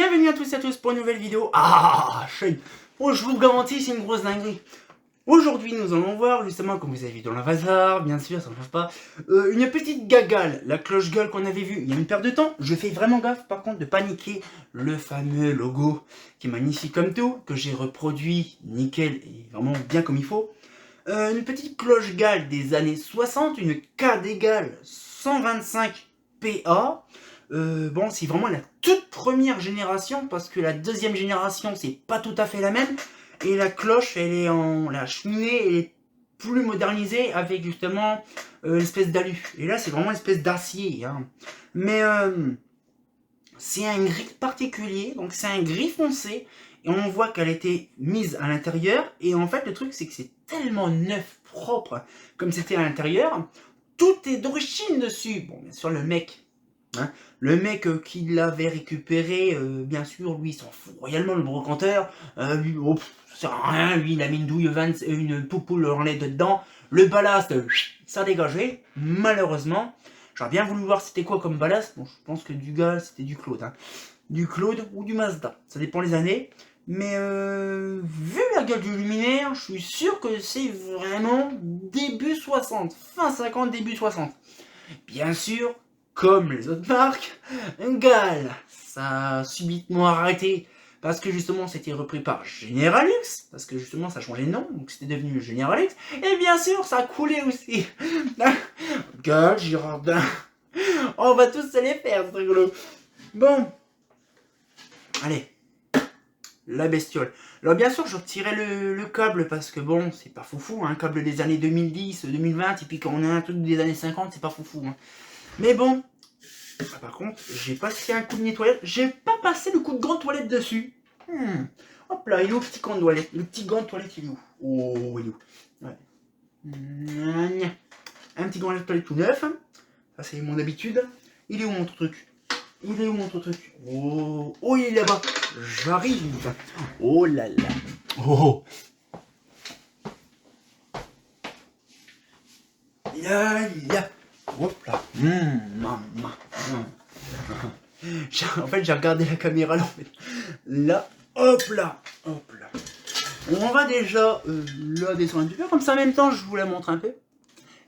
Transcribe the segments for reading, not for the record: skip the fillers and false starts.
Bienvenue à tous et à tous pour une nouvelle vidéo. Ah, shame. Oh, je vous garantis, c'est une grosse dinguerie. Aujourd'hui, nous allons voir, justement, comme vous avez vu dans l'avatar, bien sûr, ça ne change pas, une petite gagale, la cloche-gueule qu'on avait vue il y a une paire de temps. Je fais vraiment gaffe, par contre, de paniquer le fameux logo, qui est magnifique comme tout, que j'ai reproduit nickel et vraiment bien comme il faut. Une petite cloche-gueule des années 60, une K d'égale 125 PA. Bon, c'est vraiment la toute première génération, parce que la deuxième génération, c'est pas tout à fait la même. Et la cloche, elle est en... la cheminée, elle est plus modernisée, avec justement l'espèce d'alu. Et là, c'est vraiment une espèce d'acier. Hein. Mais c'est un gris particulier, donc c'est un gris foncé. Et on voit qu'elle a été mise à l'intérieur. Et en fait, le truc, c'est que c'est tellement neuf, propre, comme c'était à l'intérieur. Tout est d'origine dessus. Bon, bien sûr, le mec... Hein, le mec qui l'avait récupéré, bien sûr, lui, il s'en fout royalement, le brocanteur. Lui, oh, ça sert à rien, lui, il a mis une douille, une poupoule en lait dedans. Le ballast, ça a dégagé, malheureusement. J'aurais bien voulu voir c'était quoi comme ballast. Bon, je pense que du gaz, c'était du Claude. Hein. Du Claude ou du Mazda, ça dépend les années. Mais vu la gueule du luminaire, je suis sûr que c'est vraiment début 60, fin 50, début 60. Bien sûr, comme les autres marques, Gal, ça a subitement arrêté parce que justement c'était repris par Generalux, parce que justement ça changeait de nom, donc c'était devenu Generalux, et bien sûr ça a coulé aussi. Gal, Girardin, on va tous se les faire, c'est rigolo. Bon, allez, la bestiole. Alors bien sûr je retirais le câble parce que bon, c'est pas foufou, un hein, câble des années 2010, 2020, et puis quand on a un truc des années 50, c'est pas foufou. Hein. Mais bon, par contre, j'ai passé un coup de nettoyage, j'ai pas passé le coup de gant de toilette dessus. Hop là, il est où le petit gant de toilette? Le petit gant de toilette, il est où? Oh, il est où? Ouais. Un petit gant de toilette tout neuf. Ça, c'est mon habitude. Il est où mon truc? Il est où mon truc? Oh, oh, il est là-bas. J'arrive. Oh là là. Oh. Là, là. Hop là. En fait, j'ai regardé la caméra là. En fait. Là, hop là. Hop là. On va déjà la descendre un petit peu. Comme ça, en même temps, je vous la montre un peu.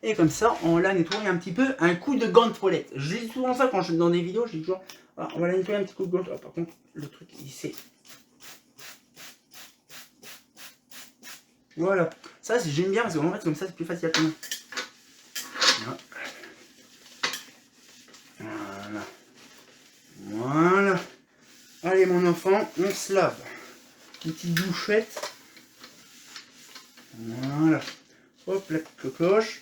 Et comme ça, on la nettoie un petit peu. Un coup de gant de toilette. Je dis souvent ça quand je suis dans des vidéos. Je dis toujours, voilà, on va la nettoyer un petit coup de gant de toilette. Par contre, le truc, il s'est... Voilà. Ça, j'aime bien parce qu'en fait, comme ça, c'est plus facile à tenir. Voilà. Voilà. Allez, mon enfant, on se lave. Une petite douchette. Voilà. Hop, la cloche.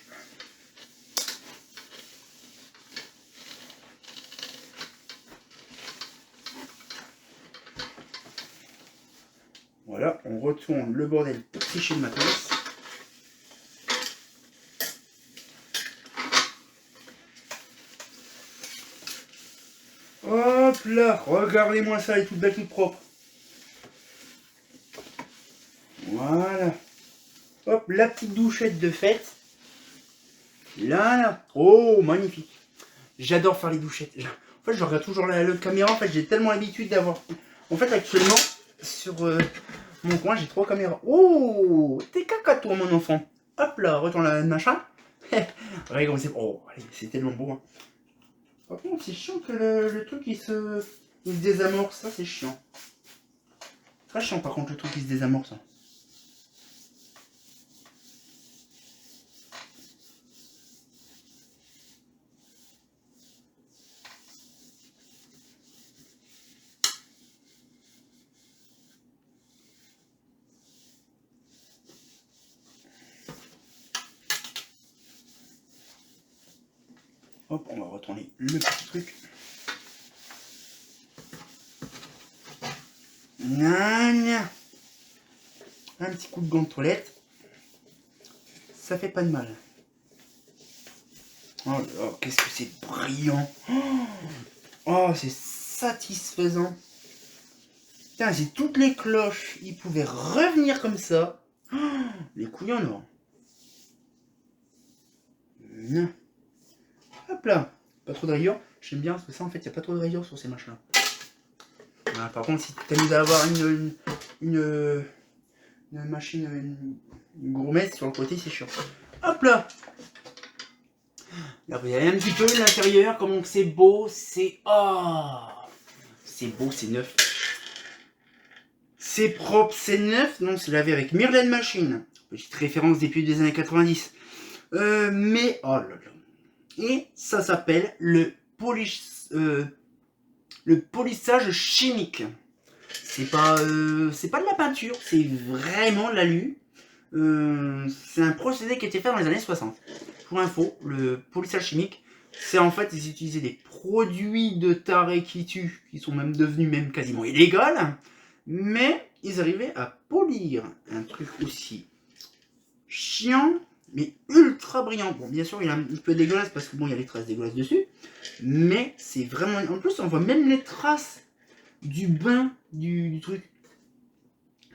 Voilà, on retourne le bordel pour tricher le matos. Hop là, regardez-moi ça, elle est toute belle, toute propre. Voilà. Hop, la petite douchette de fête. Là, là. Oh, magnifique. J'adore faire les douchettes. En fait, je regarde toujours la caméra. En fait, j'ai tellement l'habitude d'avoir... En fait, actuellement, sur mon coin, j'ai 3 caméras. Oh, t'es caca, toi, mon enfant. Hop là, retourne la machin. Regardez comme c'est... Oh, c'est tellement beau. Hein. Par contre, c'est chiant que le truc, il se désamorce. Ça, c'est chiant. Très chiant, par contre, le truc, il se désamorce. Hop, on va retourner le petit truc. Gna. Un petit coup de gant de toilette. Ça fait pas de mal. Oh là, qu'est-ce que c'est brillant. Oh, c'est satisfaisant. Putain, j'ai toutes les cloches. Ils pouvaient revenir comme ça. Les couilles en or. Hop là. Pas trop de rayures. J'aime bien parce que ça, en fait, il n'y a pas trop de rayures sur ces machins. Voilà, par contre, si tu t'amuses à avoir une machine, une gourmette sur le côté, c'est chiant. Hop là. Là, vous avez un petit peu l'intérieur, comment c'est beau, c'est... Oh, c'est beau, c'est neuf. C'est propre, c'est neuf. Non, c'est lavé avec Myrlen Machine. Petite référence depuis des années 90. Mais, oh là là. Et ça s'appelle le polissage chimique. C'est pas de la peinture, c'est vraiment de l'alu. C'est un procédé qui a été fait dans les années 60. Pour info, le polissage chimique, c'est en fait, ils utilisaient des produits de taré qui tuent, qui sont même devenus même quasiment illégaux, mais ils arrivaient à polir un truc aussi chiant, mais ultra brillant. Bon, bien sûr, il est un peu dégueulasse parce que bon, il y a les traces dégueulasses dessus, mais c'est vraiment... En plus, on voit même les traces du bain du truc.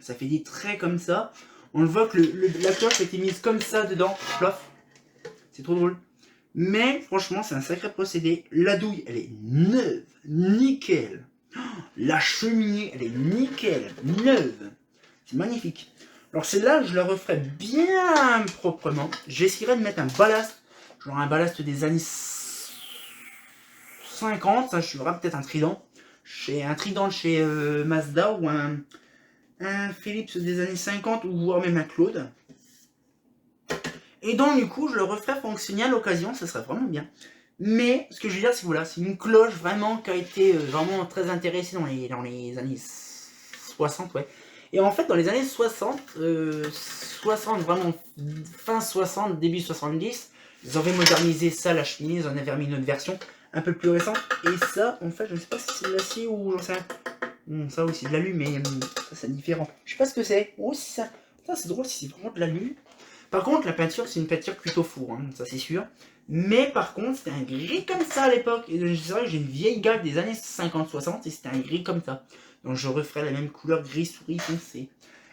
Ça fait des traits comme ça. On le voit que la cloche a été mise comme ça dedans. Plof. C'est trop drôle. Mais franchement, c'est un sacré procédé. La douille, elle est neuve. Nickel. La cheminée, elle est nickel. Neuve. C'est magnifique. Alors celle-là, je la referai bien proprement. J'essaierai de mettre un ballast. Genre un ballast des années 50. Ça, je ferai peut-être un trident. Un trident chez Mazda ou un Philips des années 50 ou voire même un Claude. Et donc du coup je le referai fonctionner à l'occasion, ça serait vraiment bien. Mais ce que je veux dire c'est que voilà, c'est une cloche vraiment qui a été vraiment très intéressée dans les années 60, ouais. Et en fait dans les années 60, 60 vraiment fin 60, début 70, ils avaient modernisé ça, la cheminée, ils en avaient remis une autre version un peu plus récente. Et ça en fait je ne sais pas si c'est de l'acier ou j'en sais rien. Ça aussi de l'alu, mais ça c'est différent. Je sais pas ce que c'est. Oh, si ça. Putain, c'est drôle si c'est vraiment de l'alu. Par contre, la peinture, c'est une peinture plutôt four, hein, ça c'est sûr. Mais par contre, c'était un gris comme ça à l'époque. Et c'est vrai que j'ai une vieille galle des années 50-60 et c'était un gris comme ça. Donc je referai la même couleur gris souris foncé.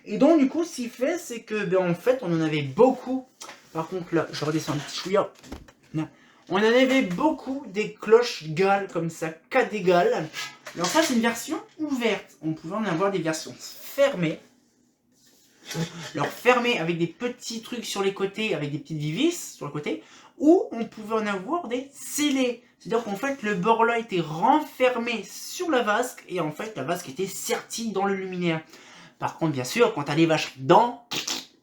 Et donc du coup, ce qu'il fait, c'est que ben, en fait, on en avait beaucoup. Par contre, là, je redescends un petit chouïa. Non. On en avait beaucoup des cloches galles comme ça, KD galles. Alors ça c'est une version ouverte, on pouvait en avoir des versions fermées. Alors fermées avec des petits trucs sur les côtés, avec des petites vis sur le côté, ou on pouvait en avoir des scellées. C'est-à-dire qu'en fait le bord là était renfermé sur la vasque et en fait la vasque était sertie dans le luminaire. Par contre bien sûr quand t'as les vaches dedans,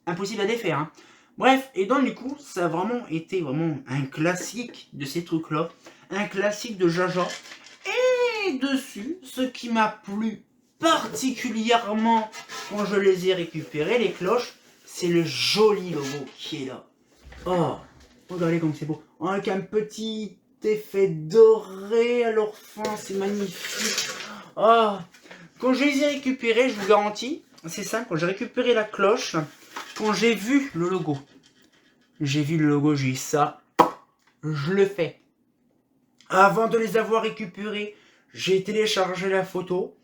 impossible à défaire. Hein. Bref, et donc du coup ça a vraiment été vraiment un classique de ces trucs là, un classique de Jaja. Et dessus, ce qui m'a plu particulièrement quand je les ai récupérés, les cloches, c'est le joli logo qui est là. Oh, regardez comme c'est beau. Avec un petit effet doré à leur fin, c'est magnifique. Oh, quand je les ai récupérés, je vous garantis, c'est simple, quand j'ai récupéré la cloche, quand j'ai vu le logo, j'ai dit ça, je le fais. Avant de les avoir récupérés, j'ai téléchargé la photo,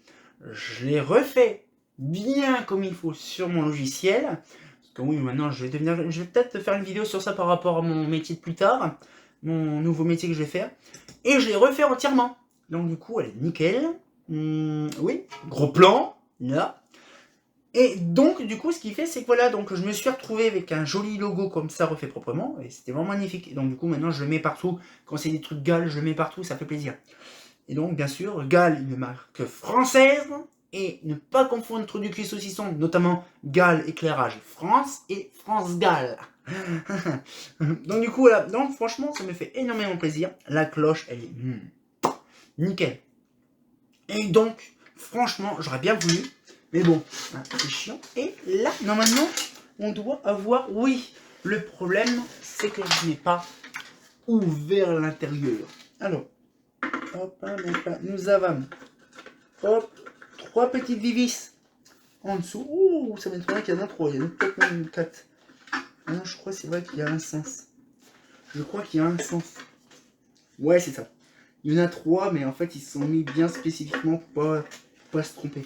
je l'ai refait bien comme il faut sur mon logiciel. Parce que oui, maintenant je vais peut-être faire une vidéo sur ça par rapport à mon métier de plus tard, mon nouveau métier que je vais faire. Et je l'ai refait entièrement. Donc du coup, elle est nickel. Oui, gros plan, là. Et donc du coup, ce qui fait, c'est que voilà, donc je me suis retrouvé avec un joli logo comme ça refait proprement, et c'était vraiment magnifique. Et donc du coup, maintenant je le mets partout. Quand c'est des trucs GAL, je le mets partout, ça fait plaisir. Et donc, bien sûr, GAL, une marque française, et ne pas confondre trou du cul saucisson, notamment GAL éclairage France et France GAL. Donc du coup, voilà, donc franchement, ça me fait énormément plaisir. La cloche, elle est nickel. Et donc, franchement, j'aurais bien voulu, mais bon, c'est chiant. Et là, normalement, on doit avoir, oui, le problème, c'est que je n'ai pas ouvert l'intérieur. Alors, hop, nous avons, hop, 3 petites vis en dessous. Ouh, ça m'étonnerait qu'il y en a 3, il y en a peut-être même 4. Ah non, je crois que c'est vrai qu'il y a un sens. Je crois qu'il y a un sens. Ouais, c'est ça. Il y en a 3, mais en fait, ils se sont mis bien spécifiquement pour pas se tromper.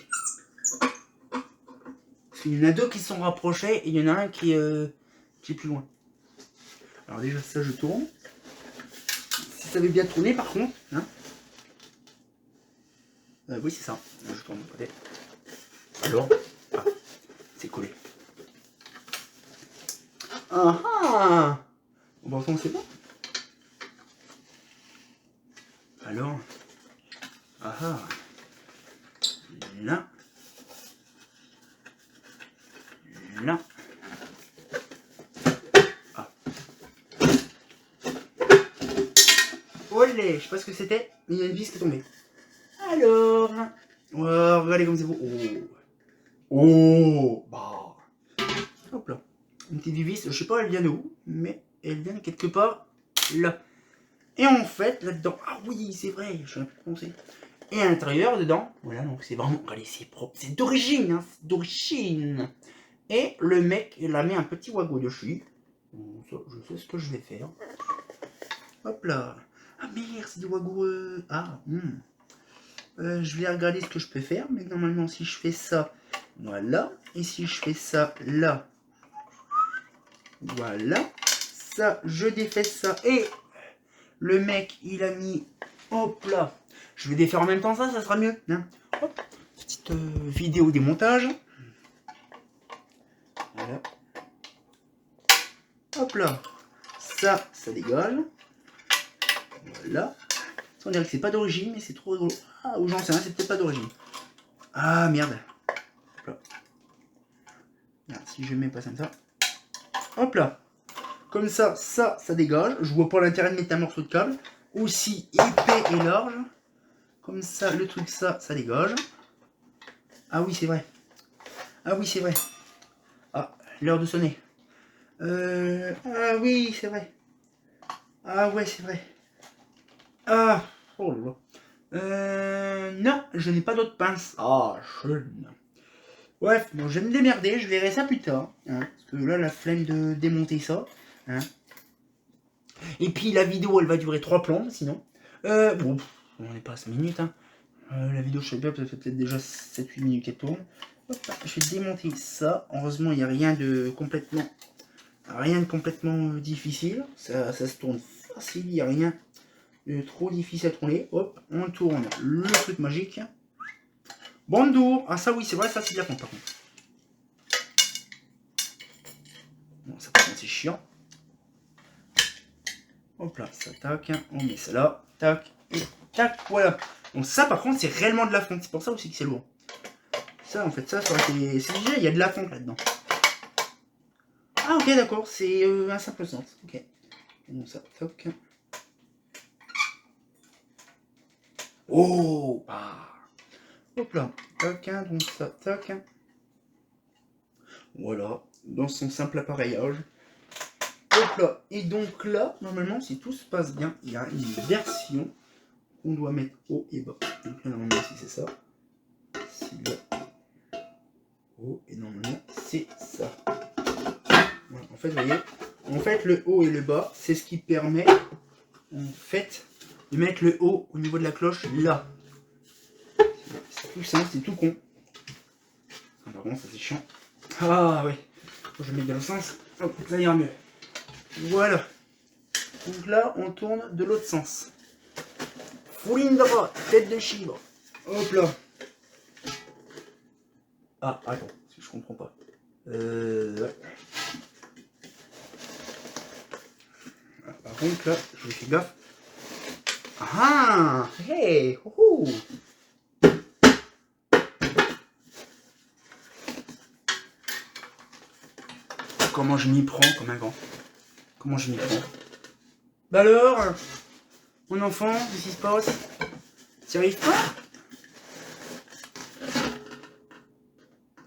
Il y en a 2 qui sont rapprochés et il y en a un qui est plus loin. Alors déjà, ça, je tourne. Si ça avait bien tourné, par contre, hein. Oui, c'est ça. Je tourne de côté. Alors, ah, c'est collé. Ah ah. Bon, c'est bon. Alors, ah ah. Là. Là. Ah. Olé, je sais pas ce que c'était, mais il y a une vis qui est tombée. Alors, oh, regardez comme c'est beau. Oh, oh, bah. Hop là. Une petite vis, je sais pas elle vient de où, mais elle vient de quelque part là. Et en fait, là-dedans, ah oui, c'est vrai, je n'ai plus pensé. Et à l'intérieur, dedans, voilà, donc c'est vraiment, regardez, c'est propre, c'est d'origine, hein, c'est d'origine. Et le mec, il a mis un petit wago dessus. Ça, je sais ce que je vais faire. Hop là. Ah merde, c'est du wago. Ah, je vais regarder ce que je peux faire, mais normalement, si je fais ça, voilà. Et si je fais ça, là, voilà. Ça, je défais ça. Et le mec, il a mis, hop là. Je vais défaire en même temps ça sera mieux. Hein. Hop, petite vidéo démontage. Voilà. Hop là. Ça dégage. Voilà. Ça, on dirait que c'est pas d'origine, mais c'est trop rigolo. Ah, ou j'en sais rien, c'est peut-être pas d'origine. Ah, merde. Hop là. Merde, si je mets pas comme ça. Hop là. Comme ça dégage. Je vois pas l'intérêt de mettre un morceau de câble. Aussi épais et large. Comme ça, le truc, ça dégage. Ah oui, c'est vrai. Ah oui, c'est vrai. Ah, l'heure de sonner. Ah oui, c'est vrai. Ah ouais, c'est vrai. Ah, oh là là. Non, je n'ai pas d'autres pinces. Ah, jeune. Bref, bon, je vais me démerder, je verrai ça plus tard. Hein, parce que là, la flemme de démonter ça. Hein. Et puis, la vidéo, elle va durer 3 plombes, sinon. Bon, on n'est pas à 5 minutes. Hein. La vidéo, je sais pas, ça fait peut-être déjà 7-8 minutes qu'elle tourne. Hop, je vais démonter ça. Heureusement, il n'y a rien de complètement difficile. Ça se tourne facile, il n'y a rien de trop difficile à tourner. Hop, on tourne le truc magique. Bonjour. Ah ça oui, c'est vrai, ça c'est de la pompe par contre. Bon, ça par contre c'est chiant. Hop là, ça tac, on met ça là, tac, et tac, voilà. Donc ça par contre c'est réellement de la fonte, c'est pour ça aussi que c'est lourd. Ça en fait, ça c'est déjà, il y a de la fonte là-dedans. Ah ok d'accord, c'est un simple sens, ok. Donc ça, tac. Oh bah. Hop là, tac, donc ça, tac. Voilà, dans son simple appareillage. Hop là, et donc là, normalement, si tout se passe bien, il y a une version qu'on doit mettre haut et bas. Donc là, normalement, si c'est ça, c'est là, haut, et normalement, c'est ça. Voilà, en fait, vous voyez, en fait, le haut et le bas, c'est ce qui permet, en fait, de mettre le haut au niveau de la cloche là. C'est tout simple, c'est tout con. Ah, par contre, ça c'est chiant. Ah ouais, je mets dans le sens, hop, ça ira mieux. Voilà. Donc là, on tourne de l'autre sens. Foulindra, tête de chibre. Hop là. Ah, attends, je comprends pas. Ouais. Par contre, là, je fais gaffe. Ah, hey, oh. Comment je m'y prends comme un gant. Comment je m'y prends. Bah alors, mon enfant, qu'est-ce qui se passe? T'y arrives pas?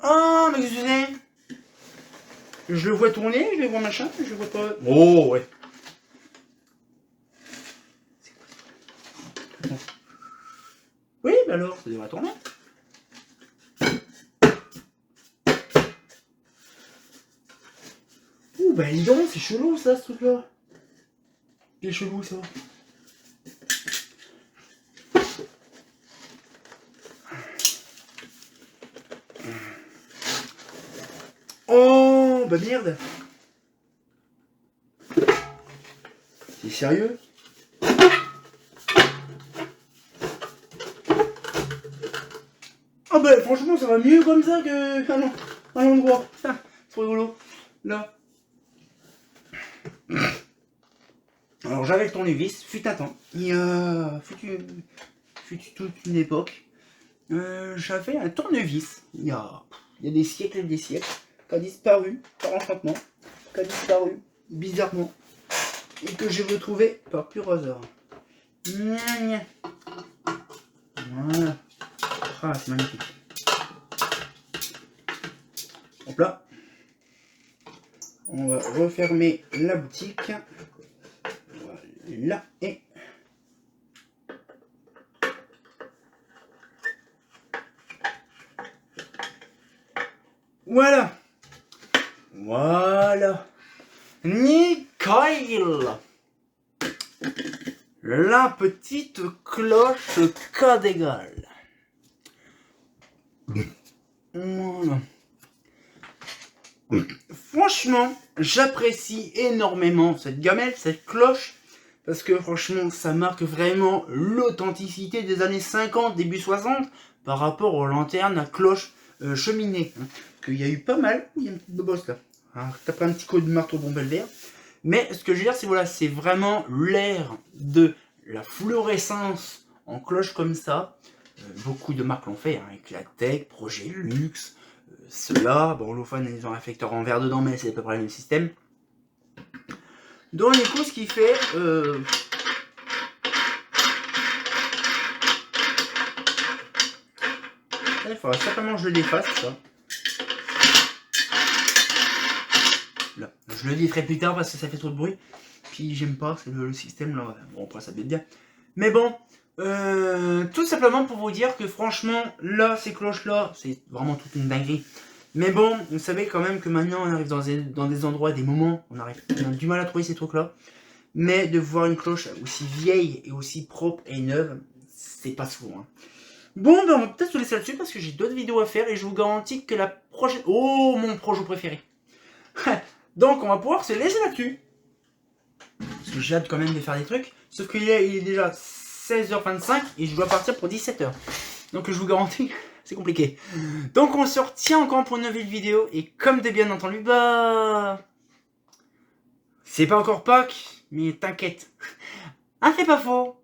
Oh, mais qu'est-ce que c'est? Je le vois tourner, je le vois machin, je le vois pas. Oh, ouais. Oui, bah alors, ça devrait tourner. Ouh, bah dis donc, c'est chelou ça, ce truc-là. C'est chelou ça. Oh, bah merde. C'est sérieux? Ah bah franchement ça va mieux comme ça que à l'endroit. C'est rigolo. Là. Alors j'avais le tournevis, fut un temps. Fut toute une époque. J'avais un tournevis. Il y a des siècles et des siècles. Qui a disparu par enchantement. Qui a disparu bizarrement. Et que j'ai retrouvé par pur hasard. Voilà. Ah, c'est magnifique. Hop là. On va refermer la boutique. Voilà. Et voilà. Voilà. Nickel. La petite cloche cas d'égal. Voilà. Franchement, j'apprécie énormément cette gamelle, cette cloche, parce que franchement, ça marque vraiment l'authenticité des années 50, début 60, par rapport aux lanternes à cloche cheminée. Hein, qu'il y a eu pas mal. Il y a une petite bobosse là. T'as pris un petit coup de marteau bombel vert. Mais ce que je veux dire, c'est voilà, c'est vraiment l'ère de la fluorescence en cloche comme ça. Beaucoup de marques l'ont fait, hein, avec la Tech, Projet Luxe, ceux-là. Bon, Holophone, ils ont un réflecteur en verre dedans, mais c'est à peu près le même système. Donc, du coup, ce qui fait... il faudra certainement que je le défasse, ça. Là. Je le déferai plus tard parce que ça fait trop de bruit. Puis j'aime pas, c'est le système là. Bon, après ça bête bien. Mais bon, tout simplement pour vous dire que franchement, là, ces cloches-là, c'est vraiment toute une dinguerie. Mais bon, vous savez quand même que maintenant, on arrive dans des endroits, des moments, on a du mal à trouver ces trucs-là. Mais de voir une cloche aussi vieille et aussi propre et neuve, c'est pas souvent. Hein. Bon, ben on va peut-être se laisser là-dessus parce que j'ai d'autres vidéos à faire et je vous garantis que la prochaine... Oh, mon projet préféré. Donc, on va pouvoir se laisser là-dessus. Parce que j'ai hâte quand même de faire des trucs. Sauf qu'il est déjà 16h25 et je dois partir pour 17h. Donc, je vous garantis, c'est compliqué. Donc, on se retient encore pour une nouvelle vidéo. Et comme de bien entendu, bah... c'est pas encore Pâques, mais t'inquiète. Ah, c'est pas faux.